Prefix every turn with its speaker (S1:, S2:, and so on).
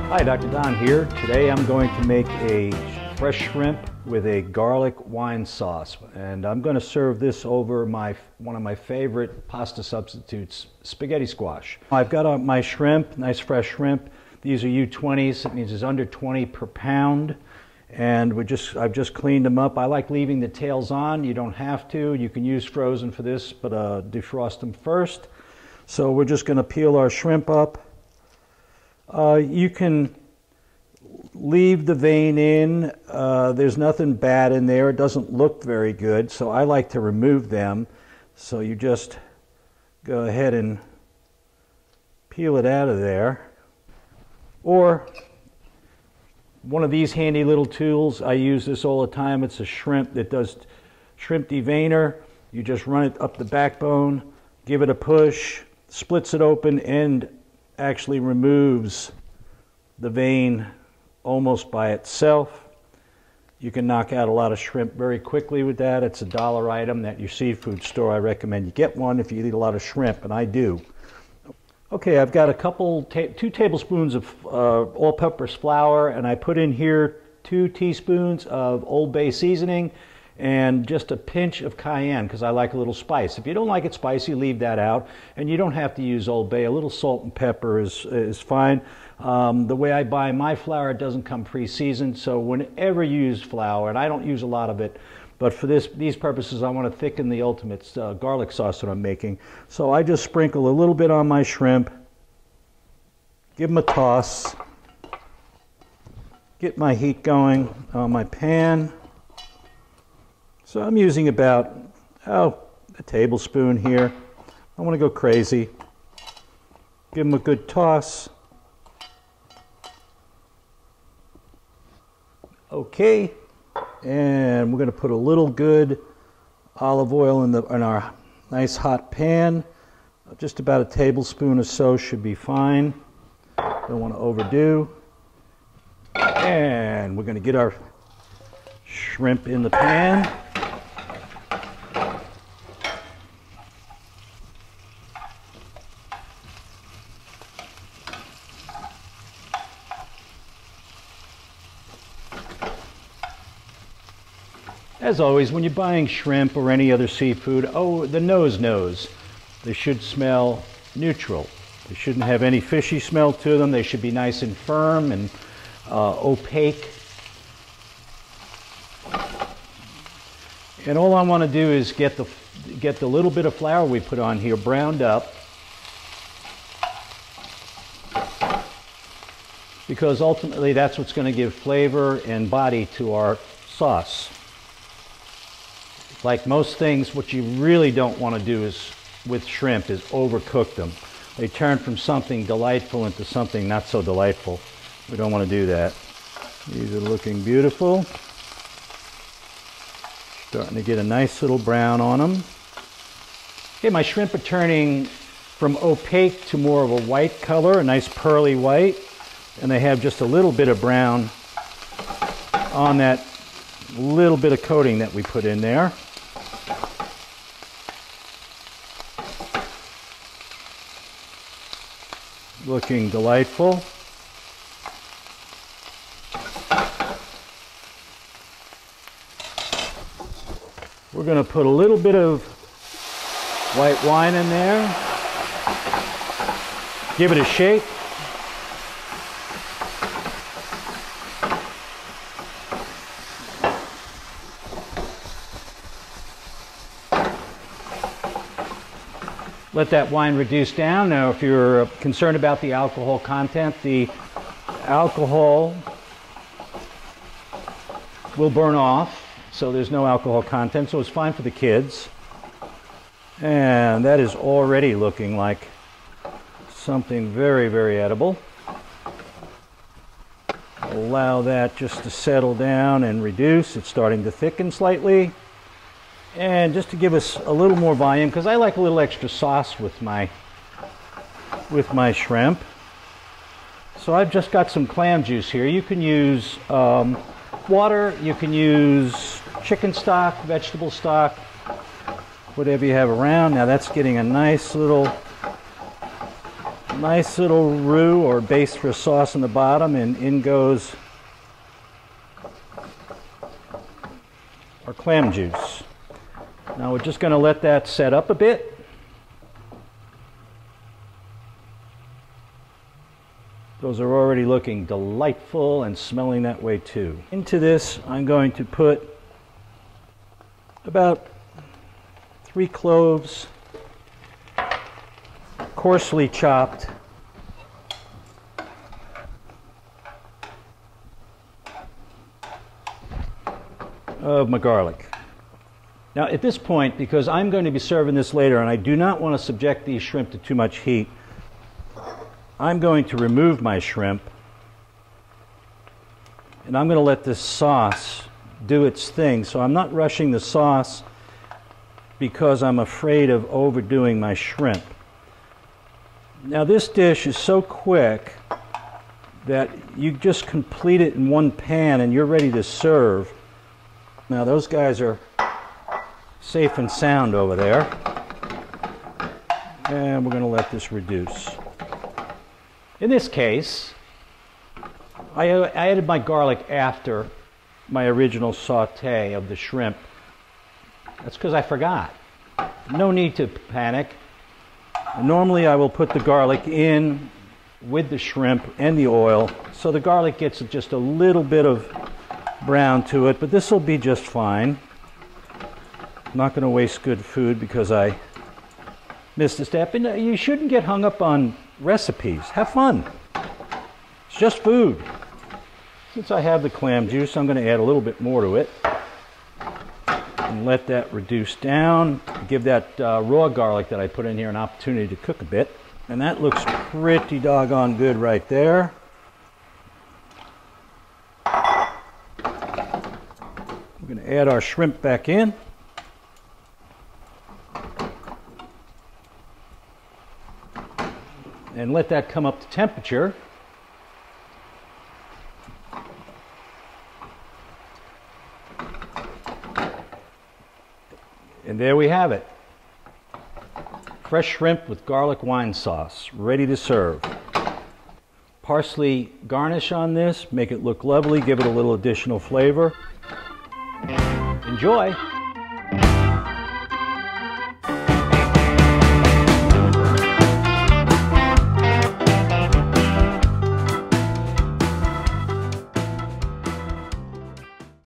S1: Hi, Dr. Don here. Today I'm going to make a fresh shrimp with a garlic wine sauce, and I'm going to serve this over one of my favorite pasta substitutes, spaghetti squash. I've got my shrimp, nice fresh shrimp. These are U20s. It means it's under 20 per pound, and I've just cleaned them up. I like leaving the tails on. You don't have to. You can use frozen for this, but defrost them first. So we're just going to peel our shrimp up. You can leave the vein in. There's nothing bad in there. It doesn't look very good, so I like to remove them. So you just go ahead and peel it out of there. Or one of these handy little tools, I use this all the time. It's a shrimp that does shrimp deveiner. You just run it up the backbone, give it a push, splits it open, and actually removes the vein almost by itself. You can knock out a lot of shrimp very quickly with that. It's a $1 item at your seafood store. I recommend you get one if you eat a lot of shrimp, and I do. Okay, I've got 2 tablespoons of all-purpose flour, and I put in here 2 teaspoons of Old Bay seasoning and just a pinch of cayenne because I like a little spice. If you don't like it spicy, leave that out, and you don't have to use Old Bay. A little salt and pepper is fine. The way I buy my flour, it doesn't come pre-seasoned, so whenever you use flour, and I don't use a lot of it, but for these purposes, I want to thicken the ultimate garlic sauce that I'm making. So I just sprinkle a little bit on my shrimp, give them a toss, get my heat going on my pan. So I'm using about, a tablespoon here. I want to go crazy. Give them a good toss. Okay, and we're going to put a little good olive oil in our nice hot pan. Just about a tablespoon or so should be fine. Don't want to overdo. And we're going to get our shrimp in the pan. As always, when you're buying shrimp or any other seafood, the nose knows. They should smell neutral. They shouldn't have any fishy smell to them. They should be nice and firm and opaque. And all I want to do is get the little bit of flour we put on here browned up, because ultimately that's what's going to give flavor and body to our sauce. Like most things, what you really don't want to do with shrimp is overcook them. They turn from something delightful into something not so delightful. We don't want to do that. These are looking beautiful. Starting to get a nice little brown on them. Okay, my shrimp are turning from opaque to more of a white color, a nice pearly white. And they have just a little bit of brown on that little bit of coating that we put in there. Looking delightful. We're going to put a little bit of white wine in there. Give it a shake. Let that wine reduce down. Now, if you're concerned about the alcohol content, the alcohol will burn off, so there's no alcohol content, so it's fine for the kids. And that is already looking like something very, very edible. Allow that just to settle down and reduce. It's starting to thicken slightly. And just to give us a little more volume, because I like a little extra sauce with my shrimp. So I've just got some clam juice here. You can use water, you can use chicken stock, vegetable stock, whatever you have around. Now that's getting a nice little Nice little roux or base for sauce on the bottom, and in goes our clam juice. Now we're just going to let that set up a bit. Those are already looking delightful and smelling that way too. Into this, I'm going to put about 3 cloves, coarsely chopped, of my garlic. Now at this point, because I'm going to be serving this later and I do not want to subject these shrimp to too much heat, I'm going to remove my shrimp and I'm going to let this sauce do its thing. So I'm not rushing the sauce because I'm afraid of overdoing my shrimp. Now this dish is so quick that you just complete it in one pan and you're ready to serve. Now those guys are safe and sound over there. And we're going to let this reduce. In this case, I added my garlic after my original saute of the shrimp. That's because I forgot. No need to panic. Normally I will put the garlic in with the shrimp and the oil, so the garlic gets just a little bit of brown to it, but this will be just fine. I'm not going to waste good food because I missed a step. And you shouldn't get hung up on recipes. Have fun. It's just food. Since I have the clam juice, I'm going to add a little bit more to it and let that reduce down. Give that raw garlic that I put in here an opportunity to cook a bit. And that looks pretty doggone good right there. We're going to add our shrimp back in. And let that come up to temperature. And there we have it. Fresh shrimp with garlic wine sauce, ready to serve. Parsley garnish on this, make it look lovely, give it a little additional flavor. Enjoy!